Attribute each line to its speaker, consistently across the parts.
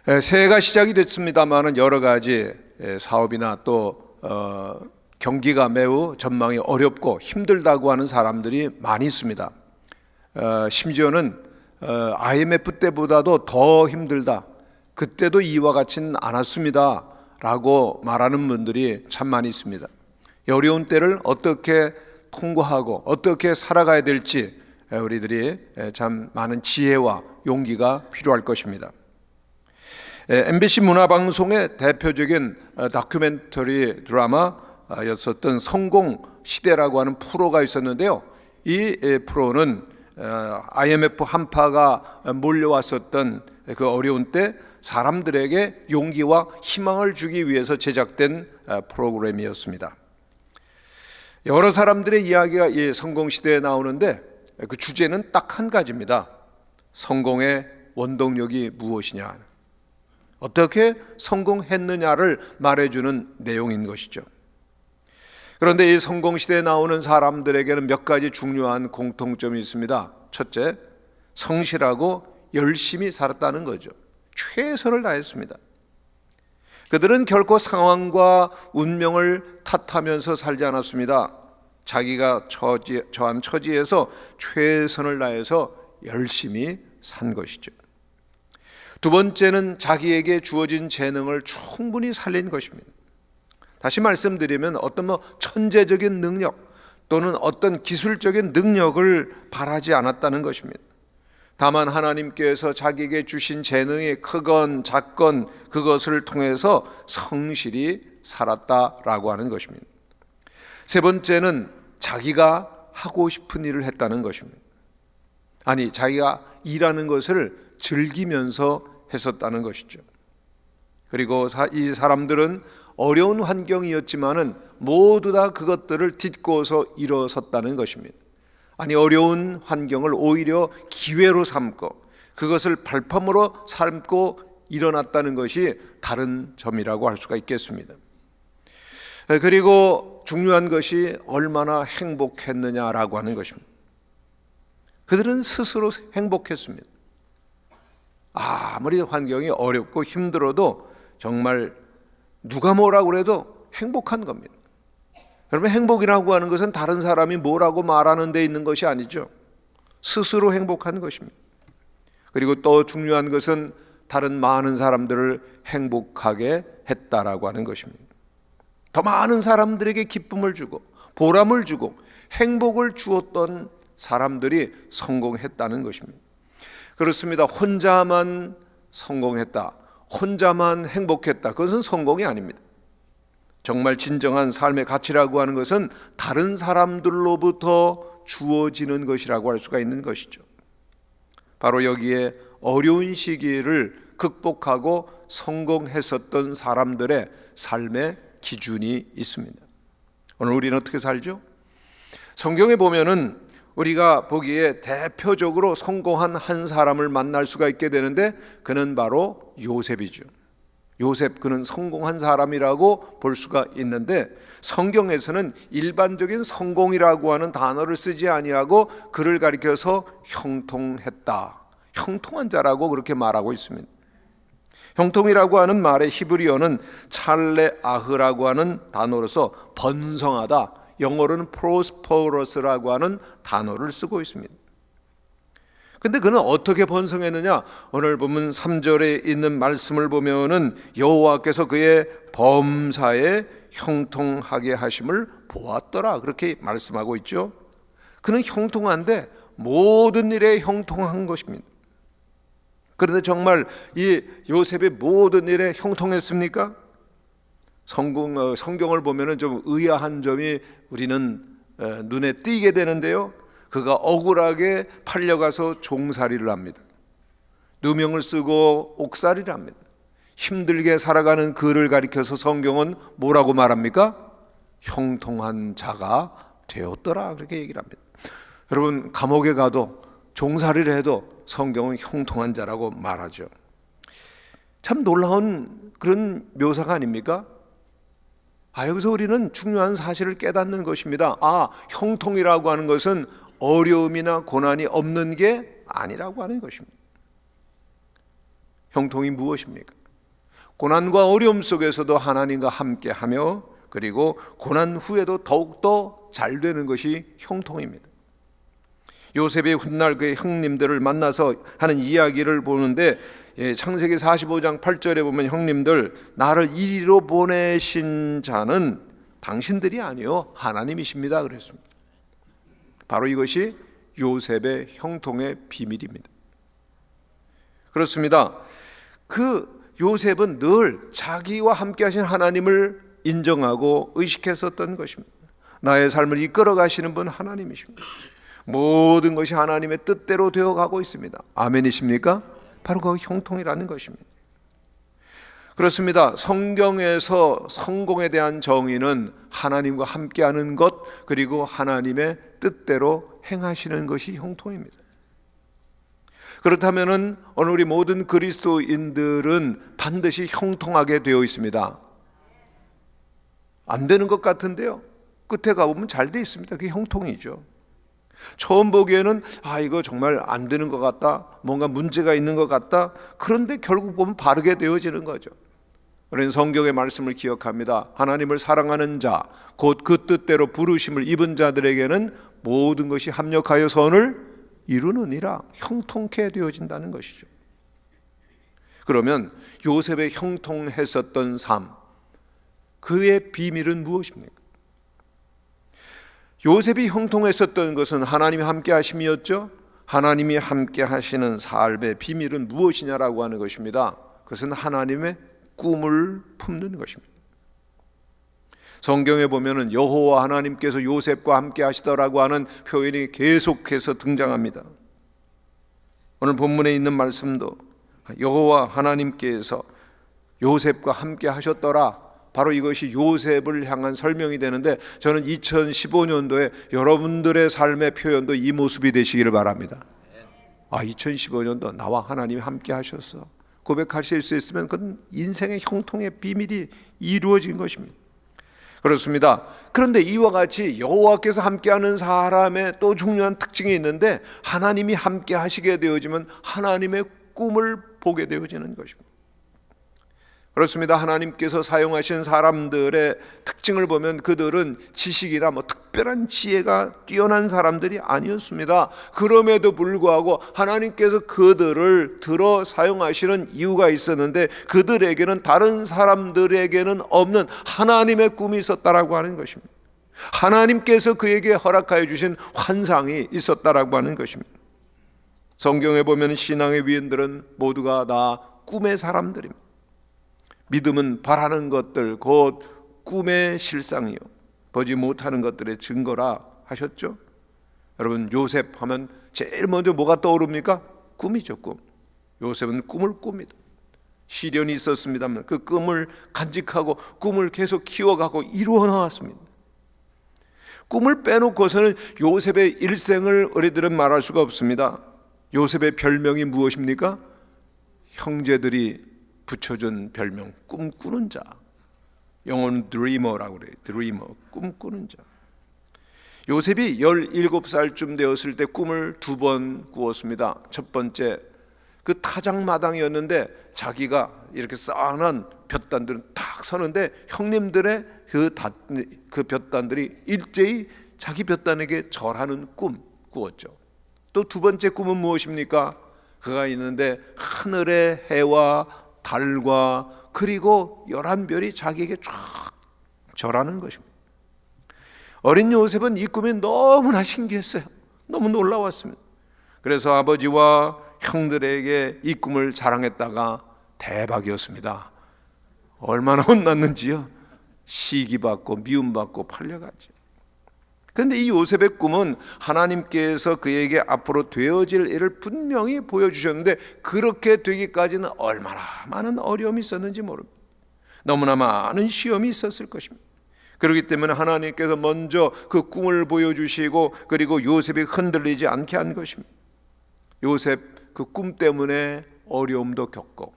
Speaker 1: 새해가 시작이 됐습니다만은 여러 가지 사업이나 또 경기가 매우 전망이 어렵고 힘들다고 하는 사람들이 많이 있습니다. 심지어는 IMF 때보다도 더 힘들다, 그때도 이와 같진 않았습니다 라고 말하는 분들이 참 많이 있습니다. 어려운 때를 어떻게 통과하고 어떻게 살아가야 될지 우리들이 참 많은 지혜와 용기가 필요할 것입니다. MBC 문화방송의 대표적인 다큐멘터리 드라마였었던 성공시대라고 하는 프로가 있었는데요, 이 프로는 IMF 한파가 몰려왔었던 그 어려운 때 사람들에게 용기와 희망을 주기 위해서 제작된 프로그램이었습니다. 여러 사람들의 이야기가 이 성공시대에 나오는데 그 주제는 딱 한 가지입니다. 성공의 원동력이 무엇이냐, 어떻게 성공했느냐를 말해주는 내용인 것이죠. 그런데 이 성공시대에 나오는 사람들에게는 몇 가지 중요한 공통점이 있습니다. 첫째, 성실하고 열심히 살았다는 거죠. 최선을 다했습니다. 그들은 결코 상황과 운명을 탓하면서 살지 않았습니다. 자기가 처한 처지에서 최선을 다해서 열심히 산 것이죠. 두 번째는 자기에게 주어진 재능을 충분히 살린 것입니다. 다시 말씀드리면 어떤 천재적인 능력 또는 어떤 기술적인 능력을 바라지 않았다는 것입니다. 다만 하나님께서 자기에게 주신 재능이 크건 작건 그것을 통해서 성실히 살았다라고 하는 것입니다. 세 번째는 자기가 하고 싶은 일을 했다는 것입니다. 아니, 자기가 일하는 것을 즐기면서 했었다는 것이죠. 그리고 이 사람들은 어려운 환경이었지만은 모두 다 그것들을 딛고서 일어섰다는 것입니다. 아니, 어려운 환경을 오히려 기회로 삼고 그것을 발판으로 삼고 일어났다는 것이 다른 점이라고 할 수가 있겠습니다. 그리고 중요한 것이 얼마나 행복했느냐라고 하는 것입니다. 그들은 스스로 행복했습니다. 아무리 환경이 어렵고 힘들어도 정말 누가 뭐라고 그래도 행복한 겁니다. 여러분, 행복이라고 하는 것은 다른 사람이 뭐라고 말하는 데 있는 것이 아니죠. 스스로 행복한 것입니다. 그리고 또 중요한 것은 다른 많은 사람들을 행복하게 했다라고 하는 것입니다. 더 많은 사람들에게 기쁨을 주고 보람을 주고 행복을 주었던 사람들이 성공했다는 것입니다. 그렇습니다. 혼자만 성공했다, 혼자만 행복했다, 그것은 성공이 아닙니다. 정말 진정한 삶의 가치라고 하는 것은 다른 사람들로부터 주어지는 것이라고 할 수가 있는 것이죠. 바로 여기에 어려운 시기를 극복하고 성공했었던 사람들의 삶의 기준이 있습니다. 오늘 우리는 어떻게 살죠? 성경에 보면은 우리가 보기에 대표적으로 성공한 한 사람을 만날 수가 있게 되는데 그는 바로 요셉이죠. 요셉, 그는 성공한 사람이라고 볼 수가 있는데 성경에서는 일반적인 성공이라고 하는 단어를 쓰지 아니하고 그를 가리켜서 형통했다, 형통한 자라고 그렇게 말하고 있습니다. 형통이라고 하는 말의 히브리어는 찰레아흐라고 하는 단어로서 번성하다, 영어로는 prosperous라고 하는 단어를 쓰고 있습니다. 근데 그는 어떻게 번성했느냐? 오늘 보면 3절에 있는 말씀을 보면은 여호와께서 그의 범사에 형통하게 하심을 보았더라, 그렇게 말씀하고 있죠. 그는 형통한데 모든 일에 형통한 것입니다. 그런데 정말 이 요셉의 모든 일에 형통했습니까? 성경을 보면은 좀 의아한 점이 우리는 눈에 띄게 되는데요, 그가 억울하게 팔려가서 종살이를 합니다. 누명을 쓰고 옥살이를 합니다. 힘들게 살아가는 그를 가리켜서 성경은 뭐라고 말합니까? 형통한 자가 되었더라, 그렇게 얘기를 합니다. 여러분, 감옥에 가도 종살이를 해도 성경은 형통한 자라고 말하죠. 참 놀라운 그런 묘사가 아닙니까? 여기서 우리는 중요한 사실을 깨닫는 것입니다. 형통이라고 하는 것은 어려움이나 고난이 없는 게 아니라고 하는 것입니다. 형통이 무엇입니까? 고난과 어려움 속에서도 하나님과 함께하며 그리고 고난 후에도 더욱더 잘 되는 것이 형통입니다. 요셉이 훗날 그의 형님들을 만나서 하는 이야기를 보는데 창세기 45장 8절에 보면 형님들 나를 이리로 보내신 자는 당신들이 아니요 하나님이십니다 그랬습니다. 바로 이것이 요셉의 형통의 비밀입니다. 그렇습니다. 그 요셉은 늘 자기와 함께 하신 하나님을 인정하고 의식했었던 것입니다. 나의 삶을 이끌어 가시는 분 하나님이십니다. 모든 것이 하나님의 뜻대로 되어가고 있습니다. 아멘이십니까? 바로 그 형통이라는 것입니다. 그렇습니다. 성경에서 성공에 대한 정의는 하나님과 함께하는 것 그리고 하나님의 뜻대로 행하시는 것이 형통입니다. 그렇다면 오늘 우리 모든 그리스도인들은 반드시 형통하게 되어 있습니다. 안 되는 것 같은데요, 끝에 가보면 잘 돼 있습니다. 그게 형통이죠. 처음 보기에는 이거 정말 안 되는 것 같다, 뭔가 문제가 있는 것 같다. 그런데 결국 보면 바르게 되어지는 거죠. 우리는 성경의 말씀을 기억합니다. 하나님을 사랑하는 자, 곧 그 뜻대로 부르심을 입은 자들에게는 모든 것이 합력하여 선을 이루느니라. 형통케 되어진다는 것이죠. 그러면 요셉의 형통했었던 삶, 그의 비밀은 무엇입니까? 요셉이 형통했었던 것은 하나님이 함께 하심이었죠. 하나님이 함께 하시는 삶의 비밀은 무엇이냐라고 하는 것입니다. 그것은 하나님의 꿈을 품는 것입니다. 성경에 보면은 여호와 하나님께서 요셉과 함께 하시더라고 하는 표현이 계속해서 등장합니다. 오늘 본문에 있는 말씀도 여호와 하나님께서 요셉과 함께 하셨더라, 바로 이것이 요셉을 향한 설명이 되는데, 저는 2015년도에 여러분들의 삶의 표현도 이 모습이 되시기를 바랍니다. 2015년도 나와 하나님이 함께 하셨어 고백하실 수 있으면 그건 인생의 형통의 비밀이 이루어진 것입니다. 그렇습니다. 그런데 이와 같이 여호와께서 함께하는 사람의 또 중요한 특징이 있는데, 하나님이 함께 하시게 되어지면 하나님의 꿈을 보게 되어지는 것입니다. 그렇습니다. 하나님께서 사용하신 사람들의 특징을 보면 그들은 지식이나 특별한 지혜가 뛰어난 사람들이 아니었습니다. 그럼에도 불구하고 하나님께서 그들을 들어 사용하시는 이유가 있었는데, 그들에게는 다른 사람들에게는 없는 하나님의 꿈이 있었다라고 하는 것입니다. 하나님께서 그에게 허락하여 주신 환상이 있었다라고 하는 것입니다. 성경에 보면 신앙의 위인들은 모두가 다 꿈의 사람들입니다. 믿음은 바라는 것들 곧 꿈의 실상이요 보지 못하는 것들의 증거라 하셨죠. 여러분, 요셉 하면 제일 먼저 뭐가 떠오릅니까? 꿈이죠. 꿈. 요셉은 꿈을 꿉니다. 시련이 있었습니다만 그 꿈을 간직하고 꿈을 계속 키워가고 이루어 나왔습니다. 꿈을 빼놓고서는 요셉의 일생을 우리들은 말할 수가 없습니다. 요셉의 별명이 무엇입니까? 형제들이 붙여준 별명, 꿈꾸는 자. 영어는 드리머라고 그래요. 드리머, 꿈꾸는 자. 요셉이 17살쯤 되었을 때 꿈을 2번 꾸었습니다. 첫 번째, 그 타작마당이었는데 자기가 이렇게 쌓아놓은 볕단들은 탁 서는데 형님들의 그 볕단들이 일제히 자기 볕단에게 절하는 꿈 꾸었죠. 또 2번째 꿈은 무엇입니까? 그가 있는데 하늘의 해와 달과 그리고 11별이 자기에게 쫙 절하는 것입니다. 어린 요셉은 이 꿈이 너무나 신기했어요. 너무 놀라웠습니다. 그래서 아버지와 형들에게 이 꿈을 자랑했다가 대박이었습니다. 얼마나 혼났는지요. 시기받고 미움받고 팔려갔죠. 그런데 이 요셉의 꿈은 하나님께서 그에게 앞으로 되어질 일을 분명히 보여주셨는데, 그렇게 되기까지는 얼마나 많은 어려움이 있었는지 모릅니다. 너무나 많은 시험이 있었을 것입니다. 그렇기 때문에 하나님께서 먼저 그 꿈을 보여주시고 그리고 요셉이 흔들리지 않게 한 것입니다. 요셉 그 꿈 때문에 어려움도 겪고,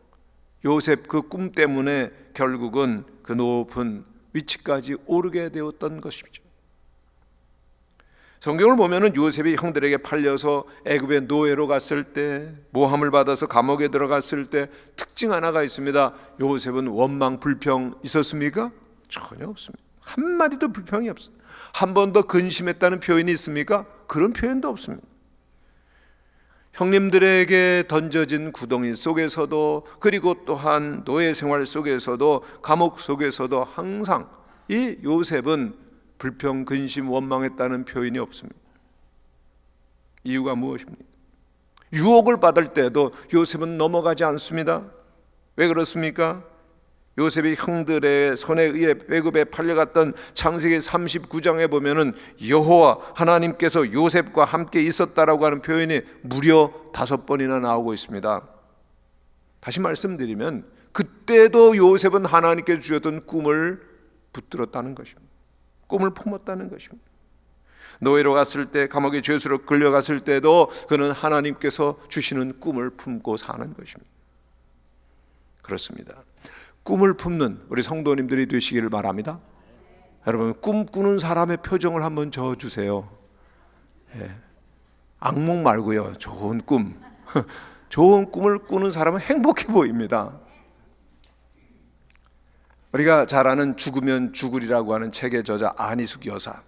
Speaker 1: 요셉 그 꿈 때문에 결국은 그 높은 위치까지 오르게 되었던 것이죠. 성경을 보면은 요셉이 형들에게 팔려서 애굽의 노예로 갔을 때, 모함을 받아서 감옥에 들어갔을 때 특징 하나가 있습니다. 요셉은 원망, 불평 있었습니까? 전혀 없습니다. 한마디도 불평이 없습니다. 한 번 더 근심했다는 표현이 있습니까? 그런 표현도 없습니다. 형님들에게 던져진 구덩이 속에서도, 그리고 또한 노예 생활 속에서도, 감옥 속에서도 항상 이 요셉은 불평, 근심, 원망했다는 표현이 없습니다. 이유가 무엇입니까? 유혹을 받을 때도 요셉은 넘어가지 않습니다. 왜 그렇습니까? 요셉이 형들의 손에 의해 애굽에 팔려갔던 창세기 39장에 보면은 여호와 하나님께서 요셉과 함께 있었다라고 하는 표현이 무려 5번이나 나오고 있습니다. 다시 말씀드리면 그때도 요셉은 하나님께 주셨던 꿈을 붙들었다는 것입니다. 꿈을 품었다는 것입니다. 노예로 갔을 때, 감옥의 죄수로 끌려갔을 때도 그는 하나님께서 주시는 꿈을 품고 사는 것입니다. 그렇습니다. 꿈을 품는 우리 성도님들이 되시기를 바랍니다. 여러분, 꿈꾸는 사람의 표정을 한번 저어주세요. 악몽 말고요, 좋은 꿈. 좋은 꿈을 꾸는 사람은 행복해 보입니다. 우리가 잘 아는 죽으면 죽으리라고 하는 책의 저자 안희숙 여사,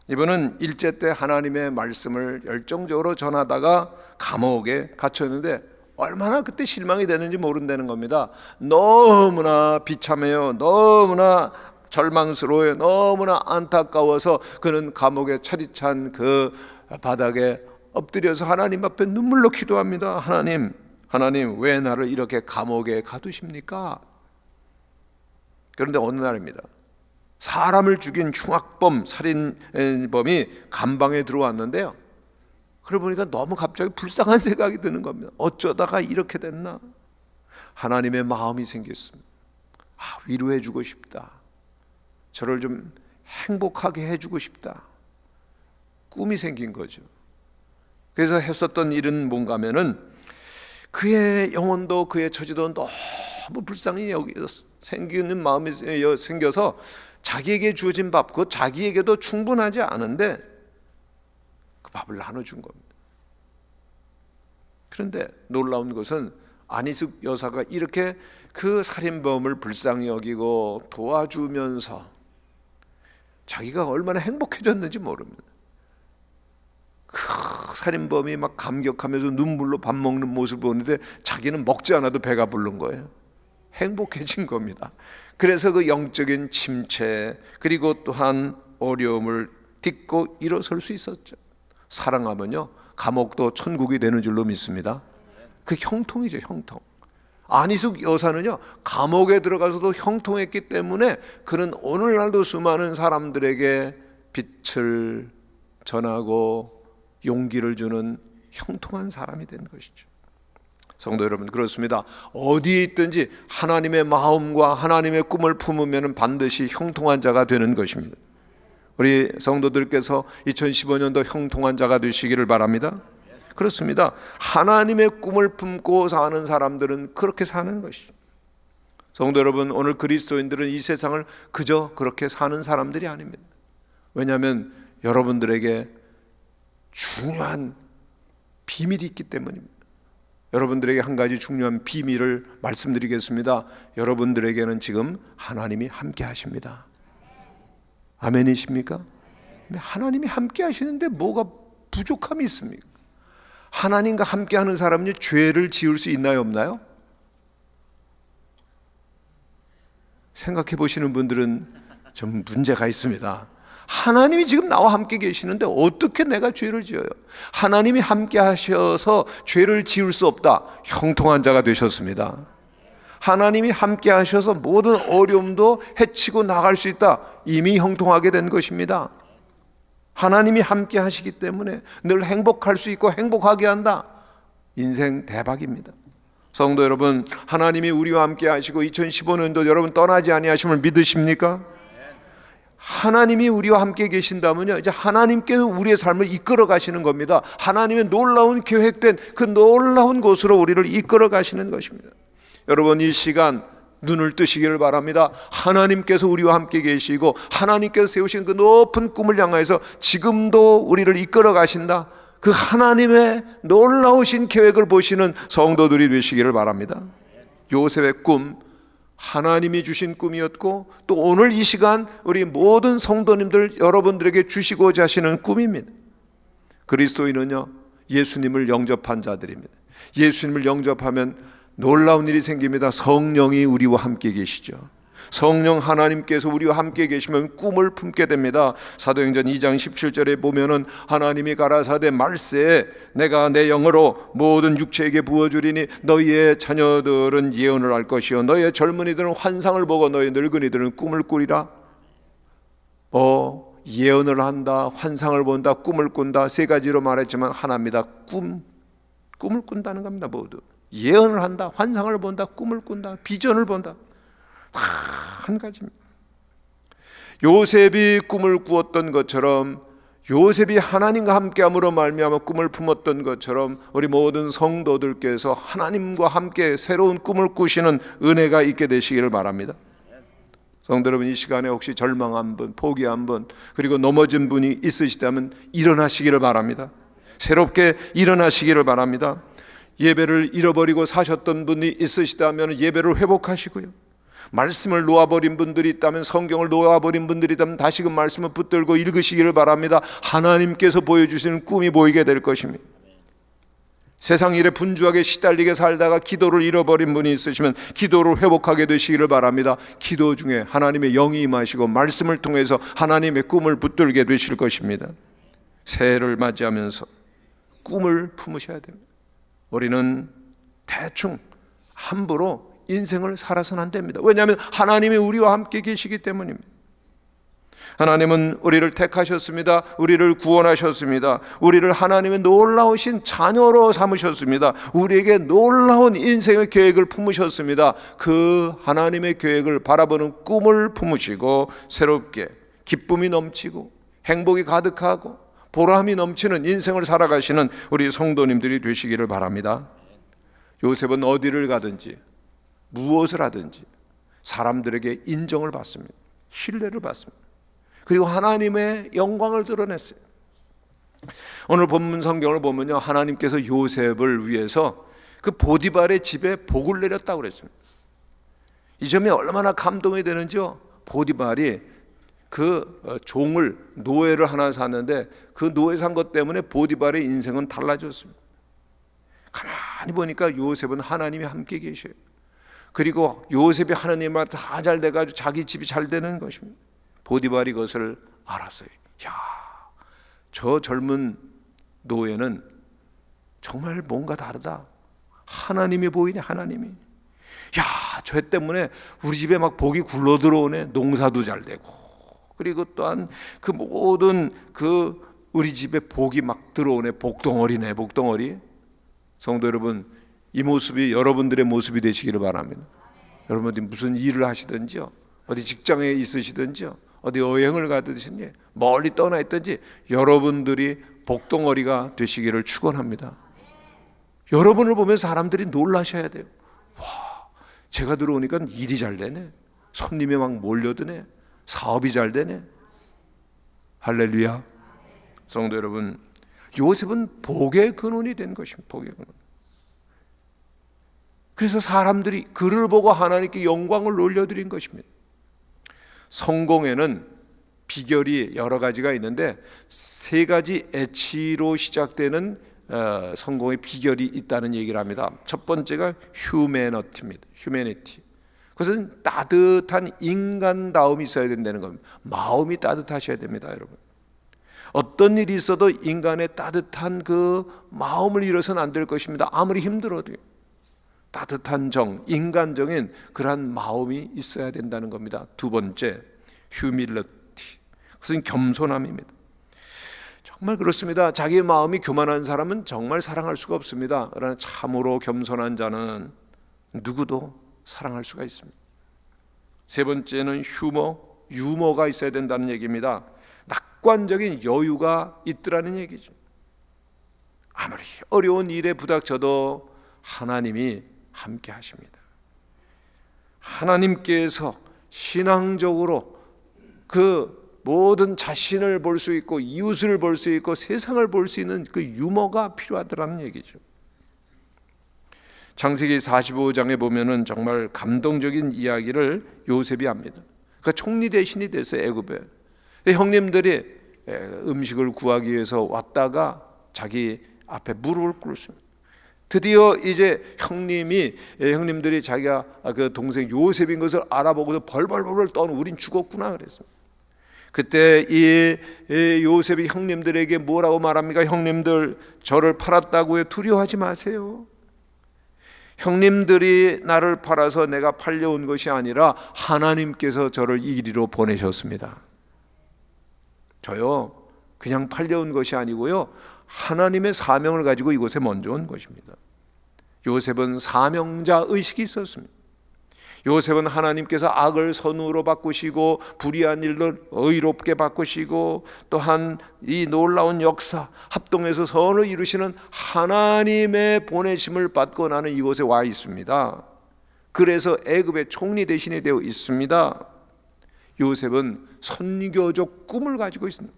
Speaker 1: 이분은 일제 때 하나님의 말씀을 열정적으로 전하다가 감옥에 갇혔는데 얼마나 그때 실망이 됐는지 모른다는 겁니다. 너무나 비참해요. 너무나 절망스러워요. 너무나 안타까워서 그는 감옥에 차디찬 그 바닥에 엎드려서 하나님 앞에 눈물로 기도합니다. 하나님 왜 나를 이렇게 감옥에 가두십니까? 그런데 어느 날입니다. 사람을 죽인 흉악범, 살인범이 감방에 들어왔는데요, 그러고 보니까 너무 갑자기 불쌍한 생각이 드는 겁니다. 어쩌다가 이렇게 됐나? 하나님의 마음이 생겼습니다. 위로해 주고 싶다. 저를 좀 행복하게 해주고 싶다. 꿈이 생긴 거죠. 그래서 했었던 일은 뭔가 하면은 그의 영혼도 그의 처지도 너무 불쌍히 여기서 생기는 마음이 생겨서 자기에게 주어진 밥, 그것 자기에게도 충분하지 않은데 그 밥을 나눠준 겁니다. 그런데 놀라운 것은 안희숙 여사가 이렇게 그 살인범을 불쌍히 여기고 도와주면서 자기가 얼마나 행복해졌는지 모릅니다. 그 살인범이 막 감격하면서 눈물로 밥 먹는 모습을 보는데 자기는 먹지 않아도 배가 부른 거예요. 행복해진 겁니다. 그래서 그 영적인 침체, 그리고 또한 어려움을 딛고 일어설 수 있었죠. 사랑하면요, 감옥도 천국이 되는 줄로 믿습니다. 그 형통이죠, 형통. 안희숙 여사는요, 감옥에 들어가서도 형통했기 때문에 그는 오늘날도 수많은 사람들에게 빛을 전하고 용기를 주는 형통한 사람이 된 것이죠. 성도 여러분, 그렇습니다. 어디에 있든지 하나님의 마음과 하나님의 꿈을 품으면 반드시 형통한 자가 되는 것입니다. 우리 성도들께서 2015년도 형통한 자가 되시기를 바랍니다. 그렇습니다. 하나님의 꿈을 품고 사는 사람들은 그렇게 사는 것이죠. 성도 여러분, 오늘 그리스도인들은 이 세상을 그저 그렇게 사는 사람들이 아닙니다. 왜냐하면 여러분들에게 중요한 비밀이 있기 때문입니다. 여러분들에게 한 가지 중요한 비밀을 말씀드리겠습니다. 여러분들에게는 지금 하나님이 함께 하십니다. 아멘이십니까? 하나님이 함께 하시는데 뭐가 부족함이 있습니까? 하나님과 함께 하는 사람이 죄를 지을 수 있나요, 없나요? 생각해 보시는 분들은 좀 문제가 있습니다. 하나님이 지금 나와 함께 계시는데 어떻게 내가 죄를 지어요? 하나님이 함께 하셔서 죄를 지을 수 없다. 형통한 자가 되셨습니다. 하나님이 함께 하셔서 모든 어려움도 헤치고 나갈 수 있다. 이미 형통하게 된 것입니다. 하나님이 함께 하시기 때문에 늘 행복할 수 있고 행복하게 한다. 인생 대박입니다. 성도 여러분, 하나님이 우리와 함께 하시고 2015년도 여러분 떠나지 아니하심을 믿으십니까? 하나님이 우리와 함께 계신다면요, 이제 하나님께서 우리의 삶을 이끌어 가시는 겁니다. 하나님의 놀라운 계획된 그 놀라운 곳으로 우리를 이끌어 가시는 것입니다. 여러분, 이 시간 눈을 뜨시기를 바랍니다. 하나님께서 우리와 함께 계시고 하나님께서 세우신 그 높은 꿈을 향해서 지금도 우리를 이끌어 가신다. 그 하나님의 놀라우신 계획을 보시는 성도들이 되시기를 바랍니다. 요셉의 꿈, 하나님이 주신 꿈이었고 또 오늘 이 시간 우리 모든 성도님들 여러분들에게 주시고자 하시는 꿈입니다. 그리스도인은요, 예수님을 영접한 자들입니다. 예수님을 영접하면 놀라운 일이 생깁니다. 성령이 우리와 함께 계시죠. 성령 하나님께서 우리와 함께 계시면 꿈을 품게 됩니다. 사도행전 2장 17절에 보면은 하나님이 가라사대 말세에 내가 내 영으로 모든 육체에게 부어주리니 너희의 자녀들은 예언을 할 것이요 너희의 젊은이들은 환상을 보고 너희 늙은이들은 꿈을 꾸리라. 예언을 한다, 환상을 본다, 꿈을 꾼다, 세 가지로 말했지만 하나입니다. 꿈을 꾼다는 겁니다. 모두 예언을 한다, 환상을 본다, 꿈을 꾼다, 비전을 본다. 다 한 가지입니다. 요셉이 꿈을 꾸었던 것처럼, 요셉이 하나님과 함께함으로 말미암아 꿈을 품었던 것처럼 우리 모든 성도들께서 하나님과 함께 새로운 꿈을 꾸시는 은혜가 있게 되시기를 바랍니다. 성도 여러분, 이 시간에 혹시 절망한 분, 포기한 분, 그리고 넘어진 분이 있으시다면 일어나시기를 바랍니다. 새롭게 일어나시기를 바랍니다. 예배를 잃어버리고 사셨던 분이 있으시다면 예배를 회복하시고요, 말씀을 놓아버린 분들이 있다면, 성경을 놓아버린 분들이 있다면 다시금 말씀을 붙들고 읽으시기를 바랍니다. 하나님께서 보여주시는 꿈이 보이게 될 것입니다. 세상 일에 분주하게 시달리게 살다가 기도를 잃어버린 분이 있으시면 기도를 회복하게 되시기를 바랍니다. 기도 중에 하나님의 영이 임하시고 말씀을 통해서 하나님의 꿈을 붙들게 되실 것입니다. 새해를 맞이하면서 꿈을 품으셔야 됩니다. 우리는 대충 함부로 인생을 살아서는 안 됩니다. 왜냐하면 하나님이 우리와 함께 계시기 때문입니다. 하나님은 우리를 택하셨습니다. 우리를 구원하셨습니다. 우리를 하나님의 놀라우신 자녀로 삼으셨습니다. 우리에게 놀라운 인생의 계획을 품으셨습니다. 그 하나님의 계획을 바라보는 꿈을 품으시고 새롭게 기쁨이 넘치고 행복이 가득하고 보람이 넘치는 인생을 살아가시는 우리 성도님들이 되시기를 바랍니다. 요셉은 어디를 가든지 무엇을 하든지 사람들에게 인정을 받습니다. 신뢰를 받습니다. 그리고 하나님의 영광을 드러냈어요. 오늘 본문 성경을 보면요, 하나님께서 요셉을 위해서 그 보디발의 집에 복을 내렸다고 그랬습니다. 이 점이 얼마나 감동이 되는지요. 보디발이 그 종을, 노예를 하나 샀는데 그 노예 산 것 때문에 보디발의 인생은 달라졌습니다. 가만히 보니까 요셉은 하나님이 함께 계셔요. 그리고 요셉이 하나님과 다 잘 돼가지고 자기 집이 잘 되는 것입니다. 보디발이 그것을 알았어요. 야, 저 젊은 노예는 정말 뭔가 다르다. 하나님이 보이네, 하나님이. 야, 저 때문에 우리 집에 막 복이 굴러 들어오네. 농사도 잘 되고. 그리고 또한 그 모든 그 우리 집에 복이 막 들어오네. 복덩어리네, 복덩어리. 성도 여러분, 이 모습이 여러분들의 모습이 되시기를 바랍니다. 여러분들이 무슨 일을 하시든지요, 어디 직장에 있으시든지요, 어디 여행을 가든지 멀리 떠나 있든지 여러분들이 복덩어리가 되시기를 축원합니다. 여러분을 보면 사람들이 놀라셔야 돼요. 와, 제가 들어오니까 일이 잘 되네, 손님이 막 몰려드네, 사업이 잘 되네. 할렐루야. 성도 여러분, 요셉은 복의 근원이 된 것입니다. 복의 근원. 그래서 사람들이 그를 보고 하나님께 영광을 올려드린 것입니다. 성공에는 비결이 여러 가지가 있는데 세 가지 H로 시작되는 성공의 비결이 있다는 얘기를 합니다. 첫 번째가 휴메니티입니다. 휴메니티. 그것은 따뜻한 인간다움이 있어야 된다는 겁니다. 마음이 따뜻하셔야 됩니다, 여러분. 어떤 일이 있어도 인간의 따뜻한 그 마음을 잃어서는 안 될 것입니다. 아무리 힘들어도요. 따뜻한 정, 인간적인 그러한 마음이 있어야 된다는 겁니다. 두 번째, 휴밀리티. 그것은 겸손함입니다. 정말 그렇습니다. 자기의 마음이 교만한 사람은 정말 사랑할 수가 없습니다. 그러나 참으로 겸손한 자는 누구도 사랑할 수가 있습니다. 세 번째는 유머가 있어야 된다는 얘기입니다. 낙관적인 여유가 있더라는 얘기죠. 아무리 어려운 일에 부닥쳐도 하나님이 함께 하십니다. 하나님께서 신앙적으로 그 모든 자신을 볼 수 있고 이웃을 볼 수 있고 세상을 볼 수 있는 그 유머가 필요하더라는 얘기죠. 창세기 45장에 보면은 정말 감동적인 이야기를 요셉이 합니다. 그러니까 총리 대신이 됐어요, 애굽에. 형님들이 음식을 구하기 위해서 왔다가 자기 앞에 무릎을 꿇습니다. 드디어 이제 형님들이 자기가 그 동생 요셉인 것을 알아보고서 벌벌벌 떠는, 우린 죽었구나 그랬습니다. 그때 이 요셉이 형님들에게 뭐라고 말합니까? 형님들, 저를 팔았다고 해 두려워하지 마세요. 형님들이 나를 팔아서 내가 팔려온 것이 아니라 하나님께서 저를 이리로 보내셨습니다. 저요 그냥 팔려온 것이 아니고요, 하나님의 사명을 가지고 이곳에 먼저 온 것입니다. 요셉은 사명자 의식이 있었습니다. 요셉은 하나님께서 악을 선으로 바꾸시고 불의한 일을 의롭게 바꾸시고 또한 이 놀라운 역사, 합동해서 선을 이루시는 하나님의 보내심을 받고 나는 이곳에 와 있습니다. 그래서 애굽의 총리 대신이 되어 있습니다. 요셉은 선교적 꿈을 가지고 있습니다.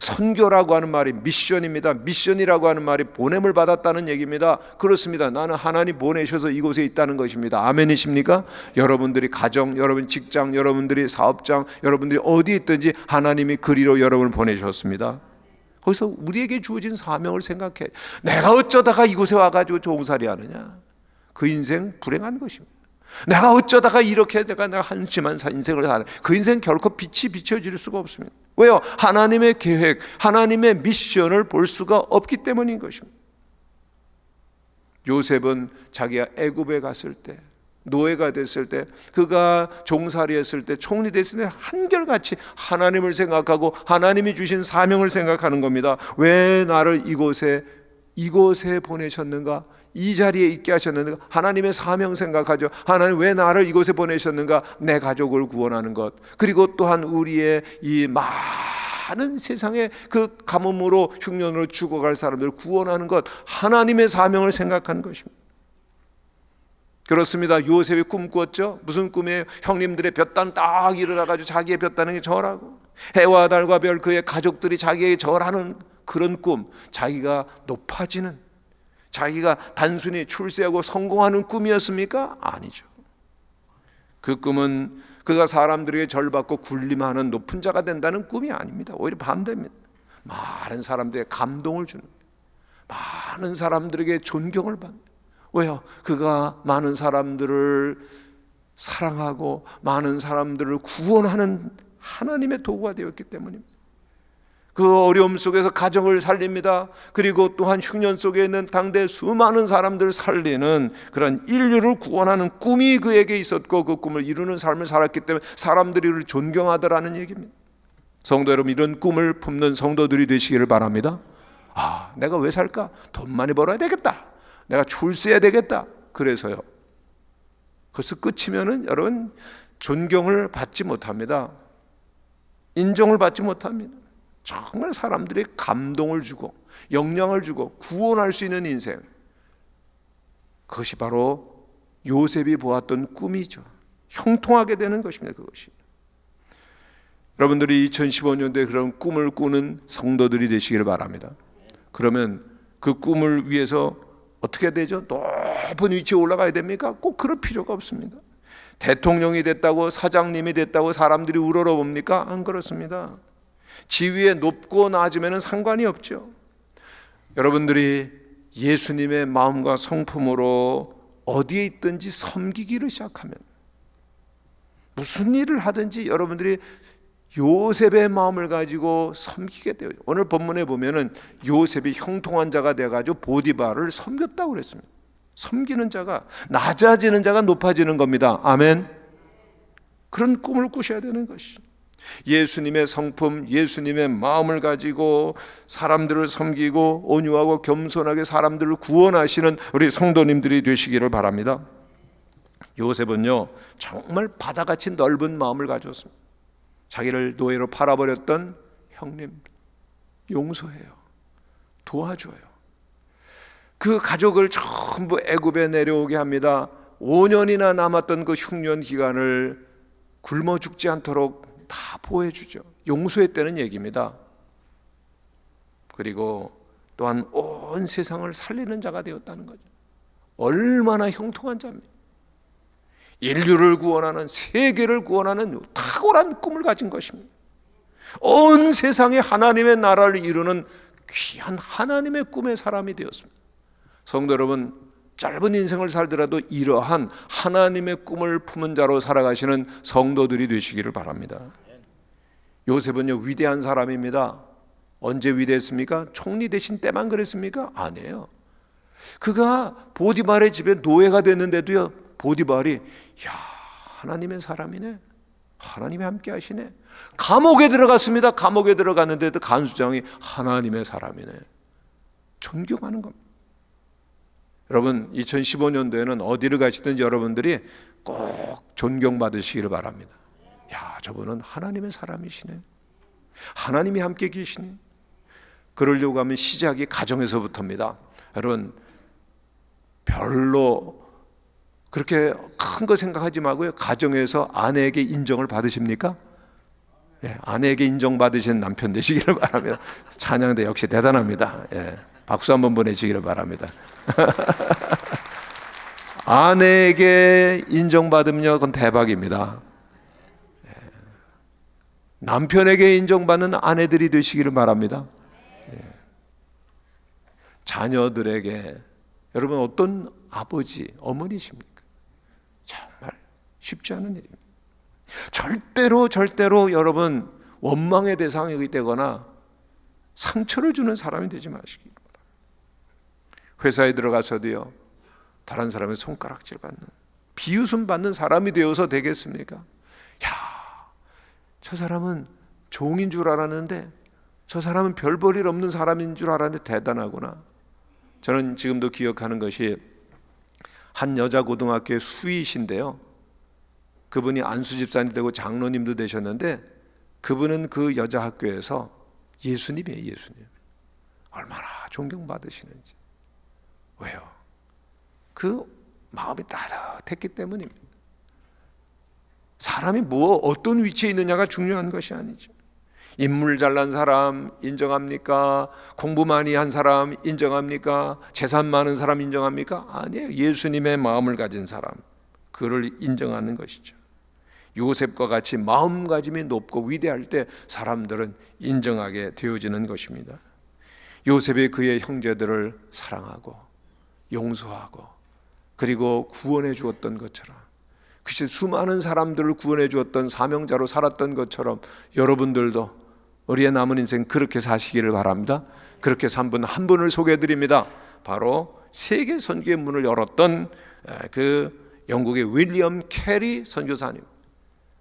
Speaker 1: 선교라고 하는 말이 미션입니다. 미션이라고 하는 말이 보냄을 받았다는 얘기입니다. 그렇습니다. 나는 하나님 보내셔서 이곳에 있다는 것입니다. 아멘이십니까? 여러분들이 가정, 여러분 직장, 여러분들이 사업장, 여러분들이 어디 있든지 하나님이 그리로 여러분을 보내셨습니다. 거기서 우리에게 주어진 사명을 생각해. 내가 어쩌다가 이곳에 와가지고 종살이 하느냐? 그 인생 불행한 것입니다. 내가 어쩌다가 이렇게 내가 한심한 인생을 사는, 그 인생 결코 빛이 비춰질 수가 없습니다. 왜요? 하나님의 계획, 하나님의 미션을 볼 수가 없기 때문인 것입니다. 요셉은 자기가 애굽에 갔을 때, 노예가 됐을 때, 그가 종살이 했을 때, 총리 됐을 때 한결같이 하나님을 생각하고 하나님이 주신 사명을 생각하는 겁니다. 왜 나를 이곳에 보내셨는가? 이 자리에 있게 하셨는가? 하나님의 사명 생각하죠. 하나님 왜 나를 이곳에 보내셨는가? 내 가족을 구원하는 것, 그리고 또한 우리의 이 많은 세상에 그 가뭄으로 흉년으로 죽어갈 사람들을 구원하는 것, 하나님의 사명을 생각하는 것입니다. 그렇습니다. 요셉이 꿈꾸었죠. 무슨 꿈이에요? 형님들의 볕단 딱 일어나가지고 자기의 볕단은 게 절하고 해와 달과 별, 그의 가족들이 자기에게 절하는 그런 꿈, 자기가 높아지는, 자기가 단순히 출세하고 성공하는 꿈이었습니까? 아니죠. 그 꿈은 그가 사람들에게 절받고 군림하는 높은 자가 된다는 꿈이 아닙니다. 오히려 반대입니다. 많은 사람들에게 감동을 주는, 많은 사람들에게 존경을 받는. 왜요? 그가 많은 사람들을 사랑하고 많은 사람들을 구원하는 하나님의 도구가 되었기 때문입니다. 그 어려움 속에서 가정을 살립니다. 그리고 또한 흉년 속에 있는 당대 수많은 사람들을 살리는 그런 인류를 구원하는 꿈이 그에게 있었고, 그 꿈을 이루는 삶을 살았기 때문에 사람들이 그를 존경하더라는 얘기입니다. 성도 여러분, 이런 꿈을 품는 성도들이 되시기를 바랍니다. 내가 왜 살까? 돈 많이 벌어야 되겠다. 내가 출세해야 되겠다. 그래서요. 그래서 끝이면은 여러분 존경을 받지 못합니다. 인정을 받지 못합니다. 정말 사람들이 감동을 주고 영향을 주고 구원할 수 있는 인생, 그것이 바로 요셉이 보았던 꿈이죠. 형통하게 되는 것입니다. 그것이. 여러분들이 2015년도에 그런 꿈을 꾸는 성도들이 되시기를 바랍니다. 그러면 그 꿈을 위해서 어떻게 되죠? 높은 위치에 올라가야 됩니까? 꼭 그럴 필요가 없습니다. 대통령이 됐다고, 사장님이 됐다고 사람들이 우러러봅니까? 안 그렇습니다. 지위에 높고 낮으면 상관이 없죠. 여러분들이 예수님의 마음과 성품으로 어디에 있든지 섬기기를 시작하면, 무슨 일을 하든지 여러분들이 요셉의 마음을 가지고 섬기게 돼요. 오늘 본문에 보면은 요셉이 형통한 자가 돼가지고 보디바를 섬겼다고 그랬습니다. 섬기는 자가, 낮아지는 자가 높아지는 겁니다. 아멘. 그런 꿈을 꾸셔야 되는 것이죠. 예수님의 성품, 예수님의 마음을 가지고 사람들을 섬기고 온유하고 겸손하게 사람들을 구원하시는 우리 성도님들이 되시기를 바랍니다. 요셉은요 정말 바다같이 넓은 마음을 가졌습니다. 자기를 노예로 팔아버렸던 형님 용서해요, 도와줘요. 그 가족을 전부 애굽에 내려오게 합니다. 5년이나 남았던 그 흉년 기간을 굶어 죽지 않도록 다 보호해주죠. 용서했다는 얘기입니다. 그리고 또한 온 세상을 살리는 자가 되었다는 거죠. 얼마나 형통한 자입니까? 인류를 구원하는, 세계를 구원하는 탁월한 꿈을 가진 것입니다. 온 세상에 하나님의 나라를 이루는 귀한 하나님의 꿈의 사람이 되었습니다. 성도 여러분, 짧은 인생을 살더라도 이러한 하나님의 꿈을 품은 자로 살아가시는 성도들이 되시기를 바랍니다. 요셉은요, 위대한 사람입니다. 언제 위대했습니까? 총리 되신 때만 그랬습니까? 아니에요. 그가 보디발의 집에 노예가 됐는데도요, 보디발이 야, 하나님의 사람이네, 하나님이 함께 하시네. 감옥에 들어갔습니다. 감옥에 들어갔는데도 간수장이 하나님의 사람이네, 존경하는 겁니다. 여러분, 2015년도에는 어디를 가시든지 여러분들이 꼭 존경받으시기를 바랍니다. 야, 저분은 하나님의 사람이시네, 하나님이 함께 계시네. 그러려고 하면 시작이 가정에서부터입니다. 여러분, 별로 그렇게 큰 거 생각하지 말고요, 가정에서 아내에게 인정을 받으십니까? 예, 아내에게 인정받으시는 남편 되시기를 바랍니다. 찬양대 역시 대단합니다. 예, 박수 한번 보내시기를 바랍니다. 아내에게 인정받으면 그건 대박입니다. 예, 남편에게 인정받는 아내들이 되시기를 바랍니다. 예, 자녀들에게, 여러분 어떤 아버지, 어머니십니까? 정말 쉽지 않은 일입니다. 절대로 여러분 원망의 대상이 되거나 상처를 주는 사람이 되지 마시기 바랍니다. 회사에 들어가서도요, 다른 사람의 손가락질 받는, 비웃음 받는 사람이 되어서 되겠습니까? 야, 저 사람은 종인 줄 알았는데, 저 사람은 별 볼 일 없는 사람인 줄 알았는데 대단하구나. 저는 지금도 기억하는 것이 한 여자 고등학교의 수의이신데요, 그분이 안수 집사님 되고 장로님도 되셨는데, 그분은 그 여자 학교에서 예수님이에요. 예수님. 얼마나 존경받으시는지. 왜요? 그 마음이 따뜻했기 때문입니다. 사람이 어떤 위치에 있느냐가 중요한 것이 아니죠. 인물 잘난 사람 인정합니까? 공부 많이 한 사람 인정합니까? 재산 많은 사람 인정합니까? 아니에요. 예수님의 마음을 가진 사람, 그를 인정하는 것이죠. 요셉과 같이 마음가짐이 높고 위대할 때 사람들은 인정하게 되어지는 것입니다. 요셉이 그의 형제들을 사랑하고 용서하고 그리고 구원해 주었던 것처럼, 그것이 수많은 사람들을 구원해 주었던 사명자로 살았던 것처럼 여러분들도 우리의 남은 인생 그렇게 사시기를 바랍니다. 그렇게 산 분 한 분을 소개해 드립니다. 바로 세계 선교의 문을 열었던 그 영국의 윌리엄 캐리 선교사님.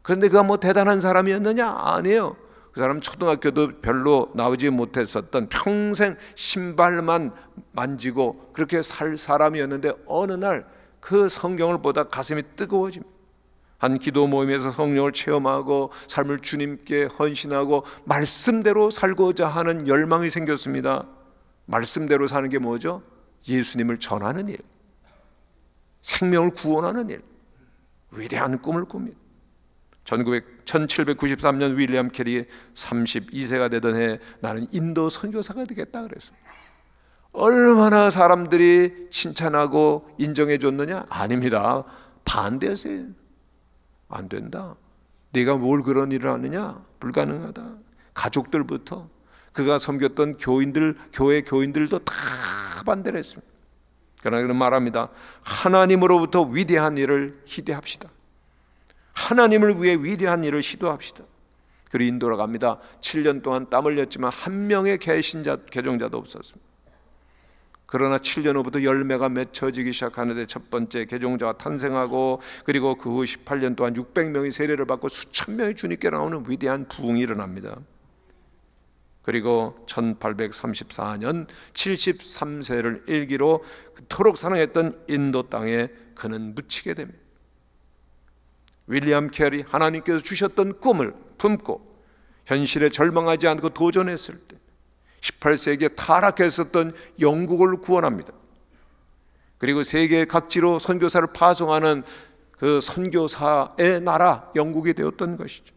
Speaker 1: 그런데 그가 뭐 대단한 사람이었느냐? 아니에요. 그 사람 초등학교도 별로 나오지 못했었던, 평생 신발만 만지고 그렇게 살 사람이었는데, 어느 날 그 성경을 보다 가슴이 뜨거워집니다. 한 기도 모임에서 성령을 체험하고 삶을 주님께 헌신하고 말씀대로 살고자 하는 열망이 생겼습니다. 말씀대로 사는 게 뭐죠? 예수님을 전하는 일, 생명을 구원하는 일, 위대한 꿈을 꿉니다. 1793년 윌리엄 캐리 32세가 되던 해 나는 인도 선교사가 되겠다 그랬습니다. 얼마나 사람들이 칭찬하고 인정해 줬느냐? 아닙니다. 반대했어요. 안 된다. 네가 뭘 그런 일을 하느냐? 불가능하다. 가족들부터, 그가 섬겼던 교인들, 교회 교인들도 다 반대를 했습니다. 그러나 그는 말합니다. 하나님으로부터 위대한 일을 기대합시다. 하나님을 위해 위대한 일을 시도합시다. 그리고 인도로 갑니다. 7년 동안 땀 흘렸지만 한 명의 개종자도 없었습니다. 그러나 7년 후부터 열매가 맺혀지기 시작하는데 첫 번째 개종자가 탄생하고, 그리고 그 후 18년 동안 600명이 세례를 받고 수천 명이 주님께 나오는 위대한 부흥이 일어납니다. 그리고 1834년 73세를 일기로 그토록 사랑했던 인도 땅에 그는 묻히게 됩니다. 윌리엄 캐리, 하나님께서 주셨던 꿈을 품고 현실에 절망하지 않고 도전했을 때 18세기에 타락했었던 영국을 구원합니다. 그리고 세계 각지로 선교사를 파송하는 그 선교사의 나라 영국이 되었던 것이죠.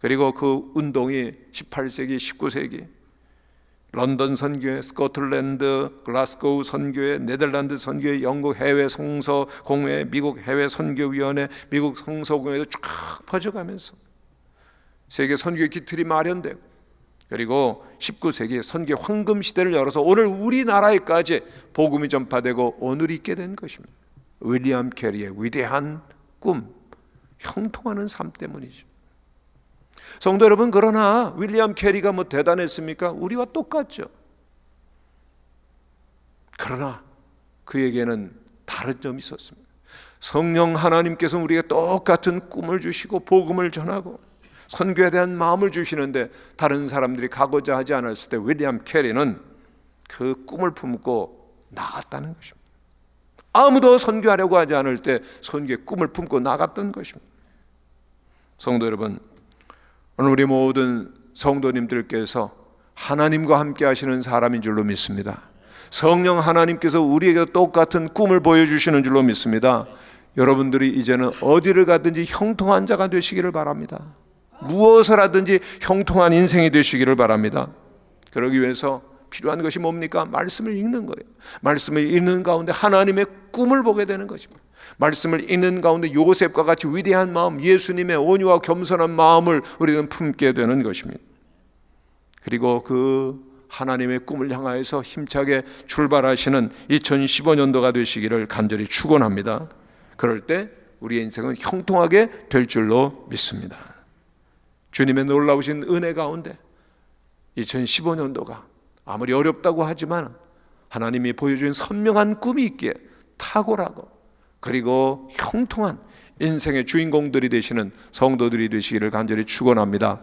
Speaker 1: 그리고 그 운동이 18세기, 19세기 런던 선교회, 스코틀랜드, 글라스고우 선교회, 네덜란드 선교회, 영국 해외 성서 공회, 미국 해외 선교위원회, 미국 성서공회도 쫙 퍼져가면서 세계 선교의 기틀이 마련되고, 그리고 19세기 선교 황금 시대를 열어서 오늘 우리나라에까지 복음이 전파되고 오늘 있게 된 것입니다. 윌리엄 캐리의 위대한 꿈, 형통하는 삶 때문이죠. 성도 여러분, 그러나 윌리엄 캐리가 뭐 대단했습니까? 우리와 똑같죠. 그러나 그에게는 다른 점이 있었습니다. 성령 하나님께서 우리에게 똑같은 꿈을 주시고 복음을 전하고 선교에 대한 마음을 주시는데 다른 사람들이 가고자 하지 않았을 때 윌리엄 캐리는 그 꿈을 품고 나갔다는 것입니다. 아무도 선교하려고 하지 않을 때 선교의 꿈을 품고 나갔던 것입니다. 성도 여러분, 오늘 우리 모든 성도님들께서 하나님과 함께 하시는 사람인 줄로 믿습니다. 성령 하나님께서 우리에게 똑같은 꿈을 보여주시는 줄로 믿습니다. 여러분들이 이제는 어디를 가든지 형통한 자가 되시기를 바랍니다. 무엇을 하든지 형통한 인생이 되시기를 바랍니다. 그러기 위해서 필요한 것이 뭡니까? 말씀을 읽는 거예요. 말씀을 읽는 가운데 하나님의 꿈을 보게 되는 것입니다. 말씀을 읽는 가운데 요셉과 같이 위대한 마음, 예수님의 온유와 겸손한 마음을 우리는 품게 되는 것입니다. 그리고 그 하나님의 꿈을 향하여서 힘차게 출발하시는 2015년도가 되시기를 간절히 축원합니다. 그럴 때 우리의 인생은 형통하게 될 줄로 믿습니다. 주님의 놀라우신 은혜 가운데 2015년도가 아무리 어렵다고 하지만 하나님이 보여준 선명한 꿈이 있기에 탁월하고 그리고 형통한 인생의 주인공들이 되시는 성도들이 되시기를 간절히 축원합니다.